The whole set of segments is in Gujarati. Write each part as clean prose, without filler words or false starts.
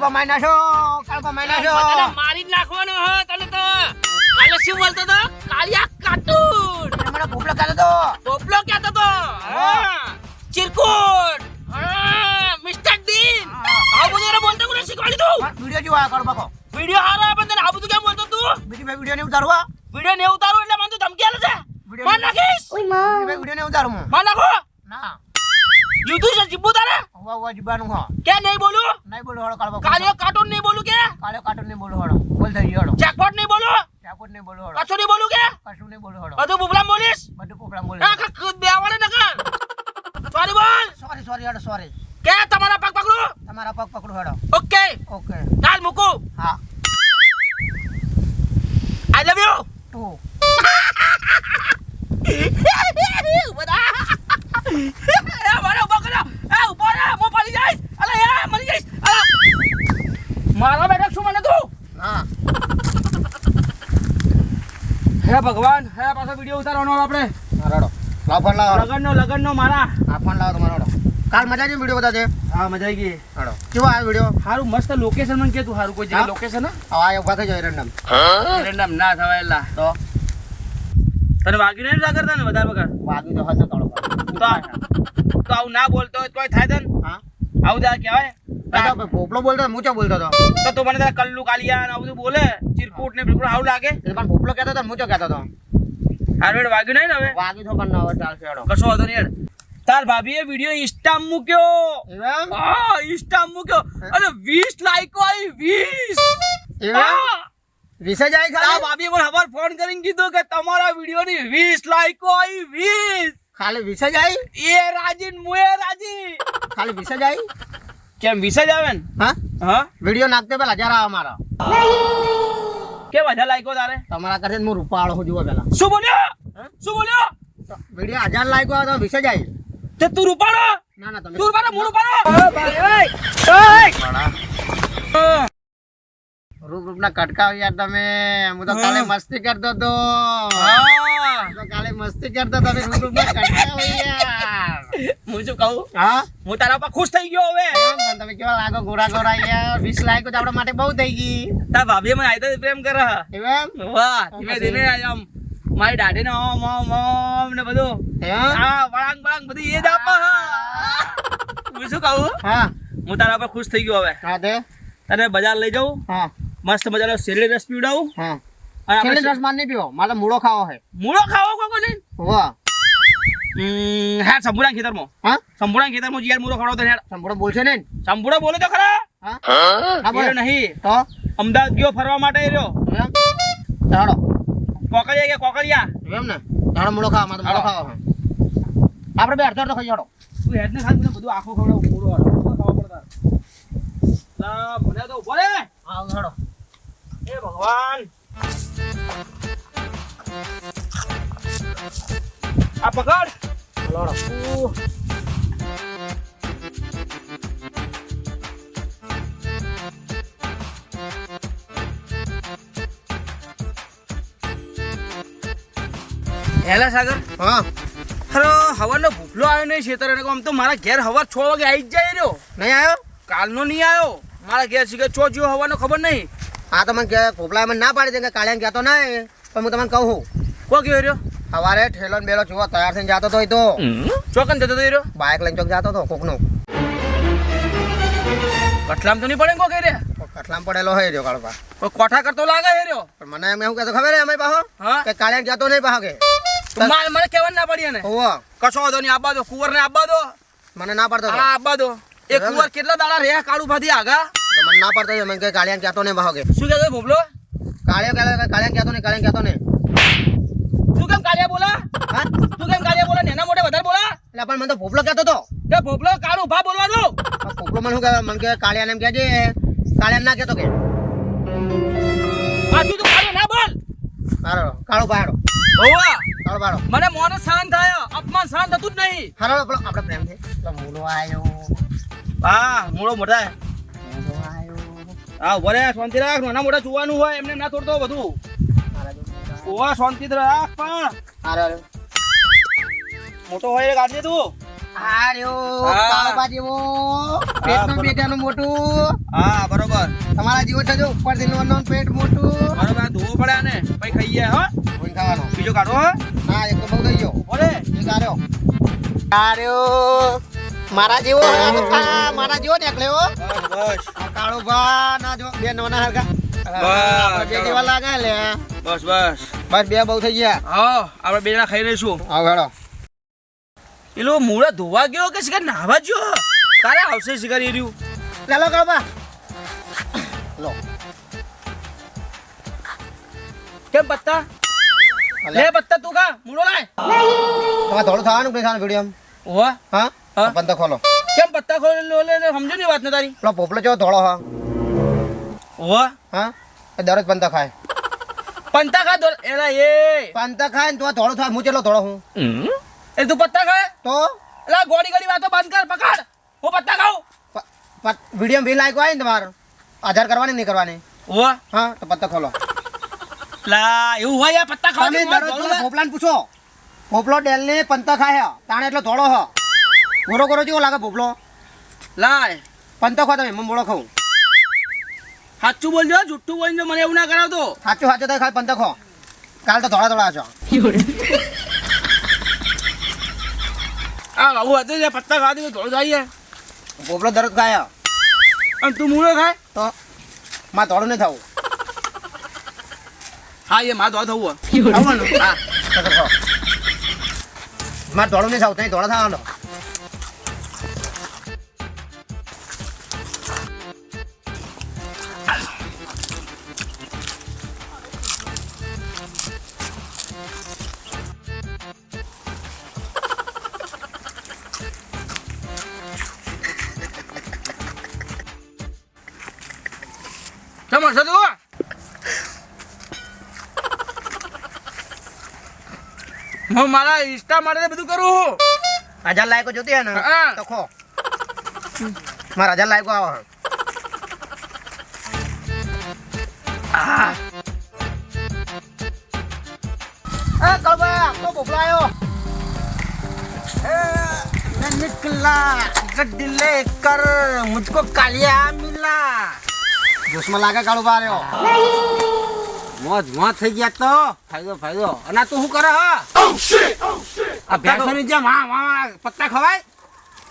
કાળબા મારી નાખો તને મારી જ નાખવાનો હો તને તો. કાલે શું બોલતો તો? કાળિયા કાર્ટૂન. મને ભોપલો કહેતો તો. પોપલો કહેતો તો. હા. ચિરકુટ. હા. Mister dean. આ બધું એને બોલતો કોને શીખવાડી તું? વિડિયો જોવા કાળબા કો. વિડિયો હારો આવે પણ તને આ બધું કેમ બોલતો તું? બીજી ભાઈ વિડિયો ને ઉતારવા. વિડિયો ને ઉતારું એટલે મને તું ધમકી આલે છે. માર નાખીશ. બીજી ભાઈ વિડિયો ને ઉતારું હું. માર નાખો. ના યુદ્ધ છે જીબુ તારે? હોવા જીબાનું હો. કે નહીં બોલું? નહીં બોલો હળો કાળબા. કાળિયા કાર્ટૂન નહીં બોલું કે? કાળિયો કાર્ટૂન નહીં બોલો હળો. બોલ થઈ હળો. ચેકપોટ નહીં બોલું? ચાકુટ નહીં બોલો હળો. કશું નહીં બોલું કે? કશું નહીં બોલો હળો. બધું બુબલામ બોલીશ? બધું પોપડા બોલે. આ ખુદ બેવાળે ન કર. સોરી બોલ. સોરી હળો સોરી. કે તમારા પગ પકડું? તમારા પગ પકડો હળો. ઓકે. ઓકે ચાલ મૂકું. હા આઈ લવ યુ. તું બધા એ મારો બકરો એ ઉભો રહે મો પડી જઈશ. અલે એ મરી જઈશ. મારો બેટા શું મને તું? હા હે ભગવાન હે પાછો વિડિયો ઉતારવાનો આપણે. રડો લાવ ફોન લાવ. લગનનો મારા. આ ફોન લાવ તમારો રડો. કાલ મજા આવી વિડિયો બતાજે. હા મજા આવી ગઈ. રડો કેવો આ વિડિયો? હારું મસ્ત લોકેશન મને કે તું હારું કોઈ જગ્યા હા? લોકેશન આ ઉભા થઈ જાય રેન્ડમ. રેન્ડમ ના થવાયેલા તો તને વાગ્યું નહીં લાગર તને વધારે વગર વાગી તો હશે કાળો. તો આવું ના બોલતો હોય તો કોઈ થાય તને હા આવું દા કહેવાય પોપલો બોલતો મૂચો બોલતો હતો. તો તું મને તારા કલ્લુ કાલિયા ને આવું બધું બોલે ચિરકુટ ને બિલકુલ આવું લાગે એ પણ પોપલો કહેતો હતો મૂચો કહેતો હતો. હારું વાગ્યું નહીં ને હવે વાગી તો પણ હવે ચાલશે હેડો. કશો વાંધો નહીં હેડ. તાર ભાભીએ વિડિયો ઇન્સ્ટામાં મૂક્યો. એમ હા ઇન્સ્ટામાં મૂક્યો અને 20 લાઈકો આવી 20. એમ હા. વિશે જાય તાર ખાલી ભાભીએ મને ખબર ફોન કરીને કીધું કે તમારા વિડિયોની 20 લાઈકો આવી 20. ખાલી વિશે જાય એ રાજી ને મુએ રાજી. ખાલી વિશે જાય. કેમ 20 જ આવે ને? હા હા વિડિયો નાખતે પેલા જરા અમારા કે બધા લાઈકો તારે તમારા કરતે હું રૂપાળો હું જુઓ પેલા. શું બોલ્યો? શું બોલ્યો? વિડિયો 1000 લાઈકો આવે તો વિશે જાય. તે તું રૂપાડો ના ના તમે તું રૂપાડો હું રૂપાડો. રૂપ રૂપના કટકાવ યાર તમે. હું તો કાલે મસ્તી કરતો તો. હા હું તો કાલે મસ્તી કરતો તમે રૂપ રૂપના કટકાવ યાર. હું શું કહું હા હું તારા પર ખુશ થઈ ગયો હવે. પણ તમે કેવા લાગો ગોરા ગોરા યાર. 20 લાઈકો તો આપણા માટે બહુ થઈ ગઈ. તાર ભાભીએ મને આયતો પ્રેમ કરે. એમ વાહ ધીમે ધીમે આમ મારી દાઢી ને ઓમ ઓમ ઓમ ને બધું એમ હા વળાંગ વળાંગ બધું એ જ આપે. હું શું કહું હા હું તારા પર ખુશ થઈ ગયો હવે. હા તે તને બજાર લઈ જાઉં હા મસ્ત મજાનો શેરડી રસ પીવડાવું હા અને આપણે છેલ્લે 10 માર નહીં પીવો. મારે મૂળો ખાવો છે. મૂળો ખાવો કોઈ નહીં. વાહ હા સંપૂર્ણ ખેતરમાં હા સંપૂર્ણ ખેતરમાં જીયાર મૂળો ખવડાવતો હેડ. સંપૂર્ણ બોલશે ને સંપૂર્ણ બોલે તો ખરા. હા હા બોલે નહીં. તો અમદાવાદ ગયો ફરવા માટે રહ્યો એમ ચાલો કોકરિયા કે કોકરિયા એમ ને ચાલો મૂળો ખાવા મારે મૂળો ખાવો છે. આપણે બે અડધો ખાઈ જાડો. તું હેડ ને ખાલી મને બધું આખો ખવડાવું મૂળો હાડો ખાવા પડતા લા મને તો ઉભો રે. હા જાડો એ ભગવાન આ પકડ લોડો હેલા સાગર હા હરો હવાનો ભૂખલો આવ્યો નહીં ખેતર એટલે આમ તો મારા ઘેર હવાર 6 વાગે આવી જ જાય રહ્યો. નહીં આવ્યો. કાલનો નહીં આવ્યો મારા ઘેર શીખે ચો જ્યો હવાનો ખબર નહીં. હા તો મને કે પોપલા મને ના પાડી દે કે કાળિયા કહેતો નહીં પણ હું તમને કહું કો ગયો રહ્યો સવારે ઠેલો ને બેલો ચૂવો તૈયાર થઈને જતો હતો એ તો ચોકન જતો રહ્યો બાઇક લઈને ચોક જતો હતો કોકનો કટલામ તો નહીં પડે કો કહી રે કટલામ પડેલો હોય રહ્યો કાળપા. કોઈ કોઠા કરતો લાગે હે રહ્યો. પણ મને એમ એવું કહેતો ખબર હે અમારી પાહો હા કે કાળિયા કહેતો નહીં પાહો કે મને કહેવાનું ના પડી ને હોવો કશો વાંધો નહીં આબા દો કુંવર ને આબા દો. મને ના પાડતો હતો. હા આબા દો એ કુંવર કેટલા દાડા રહ્યા કાળુ ભાથી આગા તો મને ના પાડતો હતો. મને કે કાળિયા કહેતો નહીં પાહો કે શું કહેતો ભોપલો કાળિયા કહેતો નહીં તું કેમ કાળિયા બોલા હા તું કેમ કાળિયા બોલા નેના મોઢે વધારે બોલા. એટલે પણ મને તો ભોપલો કહેતો હતો. તે ભોપલો કાળુ ભા બોલવાનું. પણ ભોપલો મને શું કહે મને કે કાળિયાને એમ કહેજે કાળિયા ના કહેતો કે પાછું તું કાળિયા ના બોલ. હારો કાળો પાડો હોવા કાળો પાડો મને મોને સહન થાય અપમાન સહન થતું જ નહીં. હારો પેલો આપણે પ્રેમ છે પેલો મૂલો આવ્યો હા મૂળો મોટા મૂલો આવ્યો હા ઉભો રે શાંતિ રાખ નાના મોટા જોવાનું હોય એમને ના તોડતો બધું મારા જો ઓવા શાંતિ રાખ પણ હારો મોટો હોય રે કાઢજે તું આ રહ્યો હા. કાળોબા જેવો પેટનું બરોબર. બેટાનું મોટું હા બરોબર તમારા જેવો છે જો ઉપરથી નોન પેટ મોટું બરોબર આ ધોવો પડે ને પછી ખાઈ ગયા હો કોઈ ખાવાનો બીજો કાઢો હો ના એક તો બહુ થઈ ગયો બોલે એક આર્યો મારા જેવો મારા જેવો નીકળ્યો બસ આ કાળોબા ના જો બે નોના હરગા બસ, બે જેવા લાગે લે બસ બસ બસ બે બહુ થઈ ગયા હા આપણે બે જણા ખાઈ રહીશું આવ હેડો પેલો મૂળા ધોવા ગયો કે શિકાર નાહવા ગયો તારે આવશે શિકાર એ રહ્યું ચાલો કાળોબા લો કેમ પત્તા લે પત્તા તું કા મૂળો લાય તમારે થોડું થવાનું કઈ ખાવાનું વિડીયો ઓહો હા હા. પંતો ખોલો કેમ પત્તા ખોલે લે સમજો ની વાત ને તારી પેલો પોપલો જેવો ધોળો હા ઓહો હા એ દરરોજ પંતો ખાય પંતા ખા દોર એલા એ પંતો ખાય ને તો આ ધોળો થાય હું ચેટલો ધોળો હું એ તું પત્તા ખાય તો એલા ગોળી ગોળી વાતો બંધ કર પકડ હું પત્તા ખાઉં વિડીયો બી લાઈક હોય ને તમારે આધાર કરવાની નહીં કરવાની ઓહો હા તો પત્તો ખોલો લા એવું હોય યાર પત્તા તમે ખાવા દરરોજ પેલા પોપલાને પૂછો પોપલો ડેલ ને પંતો ખાય હે, તાણે એટલો ધોળો હ ગોરો ગોરો જેવો લાગે પોપલો લાય પંતો ખો તમે મોળો ખાઉં સાચું બોલજો જુઠ્ઠું બોલજો મને એવું ના કરાવતો સાચું સાચું થાય ખાલી પંતો ખો કાલ તો ધોળા ધોળા છો આ આવું હતું જે પત્તા ખાવા દે ધોળ જાય પોપલો દરરોજ ખાય હે. અને તું મૂળો ખાય તો માં ધોળું નહીં થવું હા એ માં ધોળ થવું આવવાનું હા તો ખો મારે ધોળું નહીં થવું તો ધોળા થવાનો કેમ હશે તું હું મારા ઇન્સ્ટા માટે બધું કરું 1000 લાયકો જોતી હે ને હા. તો ખો મારા 1000 લાયકો આવો ए कलबा तो पोपला आयो निकला गड्डी लेकर मुझको कालिया मिला जोश में लागे कालबा आयो મોજ મોજ થઈ ગયા તો ફાયદો ફાયદો અને તું શું કરે હા આ ભેંસોની જેમ હા હા પત્તા ખવાય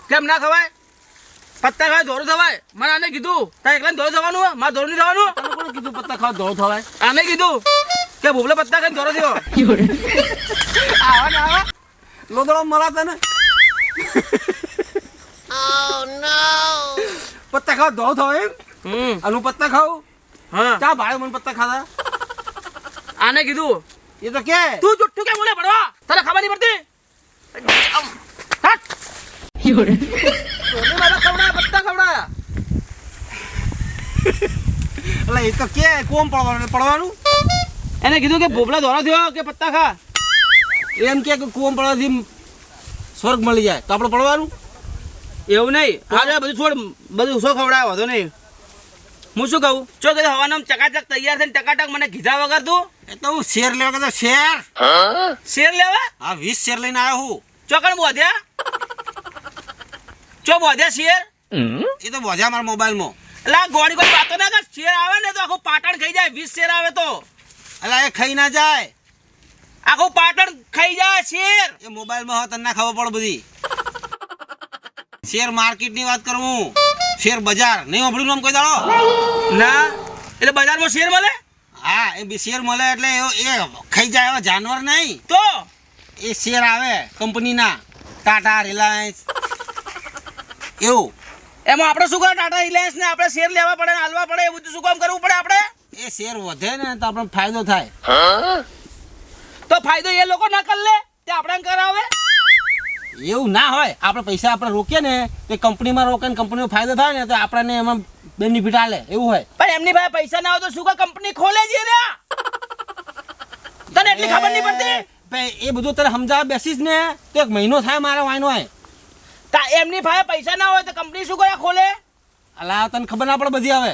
કેમ ના ખવાય પત્તા ખાય ધોરું થવાય મને આને કીધું તારે એકલા ધોરું થવાનું હોય? મારે ધોરું નહીં થવાનું તને કોણે કીધું પત્તા ખાવા દોડ થવાય આને કીધું કે ભૂપલે પત્તા ખાઈને ધોરો થયો આવા ને આવા લોદડો મળા તને પત્તા ખાવા દોડ થવાય એમ અને હું પત્તા ખાઉં હા ચા ભાડે મને પત્તા ખાધા આને કીધું એ તો કે તું જુઠ્ઠું કેમ બોલે પડવા તને ખબર નહીં પડતી હટ તોને મારા ખવડાયા પત્તા ખવડાયા એટલે એ તો કે કોમ પડવાનું એને કીધું કે ભૂપલા ધોરો થયો કે પત્તા ખા એમ કે કોમ પડવાથી સ્વર્ગ મળી જાય તો આપણે પડવાનું એવું નહીં આજે બધું છોડ બધું શું ખવડાયો વાંધો નહીં હું શું કહું ચો કે હવાનામ ચકાચક તૈયાર થઈને ટકાટક મને કીધા વગર તું એ તો હું શેર લેવા કહેતો શેર શેર લેવા હા 20 શેર લઈને આવ્યો હું ચોકણ બોધ્યા ચો બોધ્યા શેર એ તો બોજા મારા મોબાઈલમાં એટલે આ ગોળી ગોળી વાતો ના કર શેર આવે ને તો આખું પાટણ ખાઈ જાય 20 શેર આવે તો એટલે એ ખાઈ ના જાય આખું પાટણ ખાઈ જાય શેર એ મોબાઈલમાં હોય તને ના ખબર પડે બધી શેર માર્કેટની વાત કરું હું શેર બજાર નહીં વાપર્યું નામ કોઈ દાડો ના એટલે બજારમાં શેર મળે હા એ બી શેર મળે એટલે એ ખાઈ જાય એવા જાનવર નહીં તો એ શેર આવે કંપનીના ટાટા રિલાયન્સ એવું એમાં આપણે શું કરે ટાટા રિલાયન્સ ને આપણે શેર લેવા પડે ને હાલવા પડે એ બધું શું કામ કરવું પડે આપણે એ શેર વધે ને તો આપણને ફાયદો થાય તો ફાયદો એ લોકો ના કરી લે તે આપણે કરાવે એવું ના હોય આપણે પૈસા આપણે રોકીએ ને તો કંપનીમાં રોકે ને કંપનીમાં ફાયદો થાય ને તો આપણને એમાં બેનિફિટ આલે એવું હોય પણ એમની પાસે પૈસા ના હોય તો શું કા કંપની ખોલે છે રે તને એટલી ખબર નહીં પડતી ભાઈ એ બધું તારે સમજાવવા બેસીસ ને તો 1 મહિનો થાય મારા વાયનો હોય તા એમની પાસે પૈસા ના હોય તો કંપની શું કરે ખોલે અલા તને ખબર ના પડે બધી આવે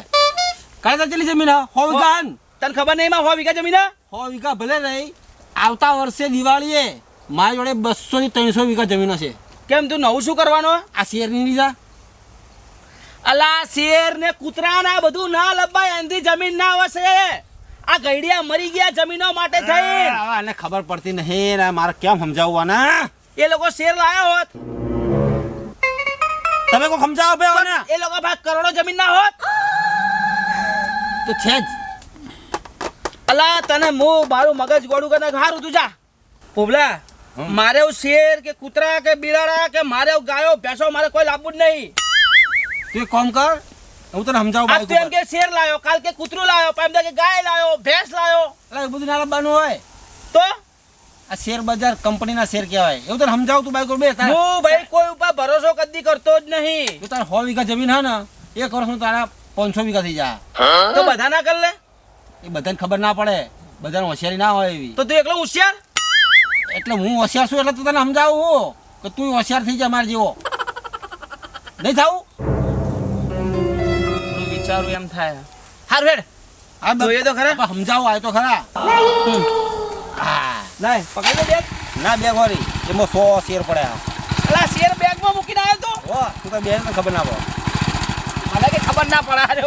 કાલે તો ચલી જમીન 100 વીઘા તને ખબર નહીં માં 100 વીઘા જમીન 100 વીઘા ભલે નહીં આવતા વર્ષે દિવાળીએ મારી જોડે 200 થી 300 વીઘા જમીન છે કેમ તું નવું શું કરવાનો આ શેરની લીધા અલા શેર ને કૂતરા ના બધું ના લબાય એનથી જમીન ના વસે આ ગઈડિયા મરી ગયા જમીનો માટે થઈ આને ખબર પડતી નહીં ને મારે કેમ સમજાવવાના એ લોકો શેર લાયા હોત તમે કોઈ સમજાવો બે ને એ લોકો ભાઈ કરોડો જમીન ના હોત તો છે જ અલા તને મારું મગજ ગોળું કરે હારું તું જા પોબલા મારે શેર કે કૂતરા કે બિલાડા કે મારે ગાયો ભેંસો મારે કોઈ લાવવું જ નહીં તું એક કામ કર હું તને સમજાવું આજ તું એમ કે શેર લાયો કાલ કે કૂતરું લાયો પછી કે ગાય લાયો ભેંસ લાયો એટલે એ બધું ના લાવવાનું હોય તો આ શેર બજાર કંપનીના શેર કહેવાય એવું તને સમજાવું તું બાઈક બે હું ભાઈ કોઈ ઉપર ભરોસો કદી કરતો જ નહીં તું તારે 100 વીઘા જમીન હે ને એક વર્ષમાં તારા 500 વીઘા થઈ જાય તો બધા ના કર લે એ બધાને ખબર ના પડે બધાને હોશિયારી ના હોય એવી તો તું એકલો હોશિયાર એટલે હું હોશિયાર છું એટલે તું તને સમજાવું કે તું હોશિયાર થઈ જા મારે જેવો નહીં થાવું વિચારું એમ થાય હારું હેડ આ જોઈએ તો ખરા બાપા સમજાવો આય તો ખરા હા લાય પકડી લે બેગ ના બે ગોરી એમાં 100 શેર પડ્યા અલા શેર બેગમાં મૂકીને આવ્યો તો ઓ તું તો બેન ખબર ના પડે મને કે ખબર ના પડે